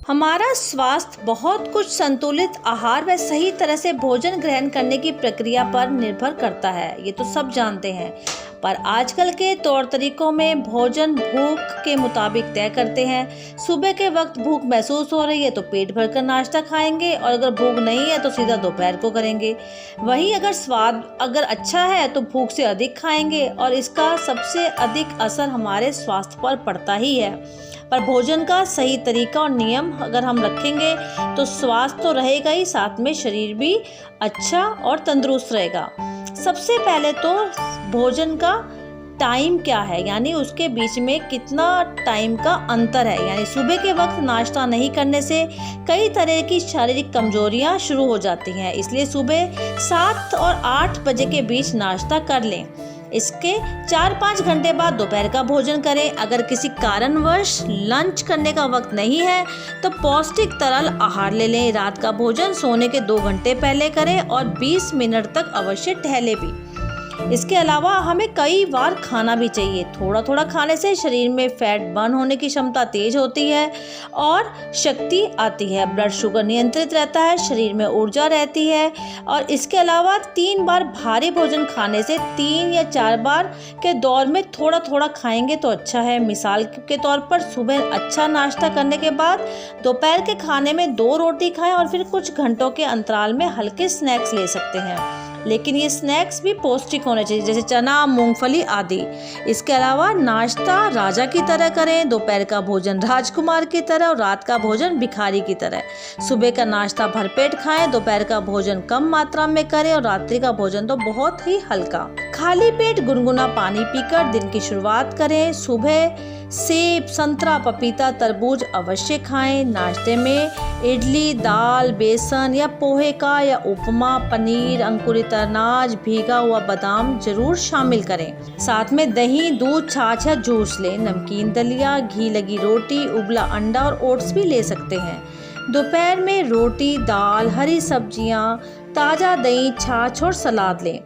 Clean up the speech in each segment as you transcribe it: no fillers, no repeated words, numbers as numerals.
हमारा स्वास्थ्य बहुत कुछ संतुलित आहार व सही तरह से भोजन ग्रहण करने की प्रक्रिया पर निर्भर करता है, ये तो सब जानते हैं। पर आजकल के तौर तरीकों में भोजन भूख के मुताबिक तय करते हैं। सुबह के वक्त भूख महसूस हो रही है तो पेट भरकर नाश्ता खाएंगे और अगर भूख नहीं है तो सीधा दोपहर को करेंगे। वहीं अगर स्वाद अच्छा है तो भूख से अधिक खाएंगे और इसका सबसे अधिक असर हमारे स्वास्थ्य पर पड़ता ही है। पर भोजन का सही तरीका और नियम अगर हम रखेंगे तो स्वास्थ्य तो रहेगा ही, साथ में शरीर भी अच्छा और तंदुरुस्त रहेगा। सबसे पहले तो भोजन का टाइम क्या है, यानी उसके बीच में कितना टाइम का अंतर है। यानी सुबह के वक्त नाश्ता नहीं करने से कई तरह की शारीरिक कमजोरियां शुरू हो जाती हैं, इसलिए सुबह 7 और 8 बजे के बीच नाश्ता कर लें। इसके 4-5 घंटे बाद दोपहर का भोजन करें। अगर किसी कारणवश लंच करने का वक्त नहीं है तो पौष्टिक तरल आहार ले लें। रात का भोजन सोने के 2 घंटे पहले करें और 20 मिनट तक अवश्य टहले भी। इसके अलावा हमें कई बार खाना भी चाहिए। थोड़ा थोड़ा खाने से शरीर में फैट बर्न होने की क्षमता तेज होती है और शक्ति आती है। ब्लड शुगर नियंत्रित रहता है, शरीर में ऊर्जा रहती है। और इसके अलावा 3 बार भारी भोजन खाने से 3 या 4 बार के दौर में थोड़ा थोड़ा खाएंगे तो अच्छा है। मिसाल के तौर पर सुबह अच्छा नाश्ता करने के बाद दोपहर के खाने में 2 रोटी खाएं और फिर कुछ घंटों के अंतराल में हल्के स्नैक्स ले सकते हैं, लेकिन ये स्नैक्स भी पौष्टिक होने चाहिए, जैसे चना, मूंगफली आदि। इसके अलावा नाश्ता राजा की तरह करें, दोपहर का भोजन राजकुमार की तरह और रात का भोजन भिखारी की तरह। सुबह का नाश्ता भरपेट खाएं, दोपहर का भोजन कम मात्रा में करें और रात्रि का भोजन तो बहुत ही हल्का। खाली पेट गुनगुना पानी पीकर दिन की शुरुआत करें। सुबह सेब, संतरा, पपीता, तरबूज अवश्य खाएं। नाश्ते में इडली, दाल, बेसन या पोहे का या उपमा, पनीर, अंकुरित अनाज, भीगा हुआ बादाम जरूर शामिल करें। साथ में दही, दूध, छाछ या जूस लें। नमकीन दलिया, घी लगी रोटी, उबला अंडा और ओट्स भी ले सकते हैं। दोपहर में रोटी, दाल, हरी सब्जियां, ताज़ा दही, छाछ और सलाद लें।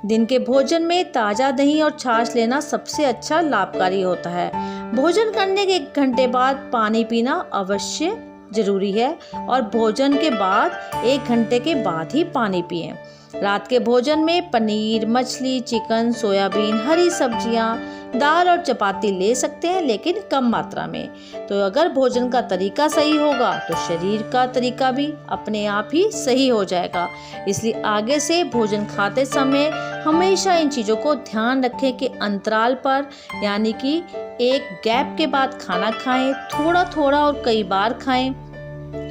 दिन के भोजन में ताज़ा दही और छाछ लेना सबसे अच्छा लाभकारी होता है। भोजन करने के 1 घंटे बाद पानी पीना अवश्य जरूरी है और भोजन के बाद 1 घंटे के बाद ही पानी पिएं। रात के भोजन में पनीर, मछली, चिकन, सोयाबीन, हरी सब्जियां, दाल और चपाती ले सकते हैं, लेकिन कम मात्रा में। तो अगर भोजन का तरीका सही होगा तो शरीर का तरीका भी अपने आप ही सही हो जाएगा। इसलिए आगे से भोजन खाते समय हमेशा इन चीज़ों को ध्यान रखें कि अंतराल पर, यानी कि एक गैप के बाद खाना खाएं, थोड़ा थोड़ा और कई बार खाएं।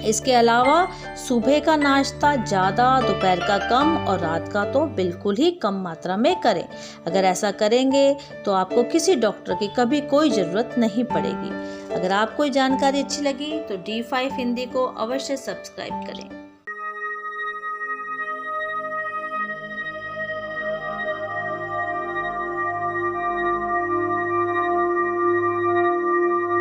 इसके अलावा सुबह का नाश्ता ज़्यादा, दोपहर का कम और रात का तो बिल्कुल ही कम मात्रा में करें। अगर ऐसा करेंगे तो आपको किसी डॉक्टर की कभी कोई ज़रूरत नहीं पड़ेगी। अगर आपको जानकारी अच्छी लगी तो D5 हिंदी को अवश्य सब्सक्राइब करें।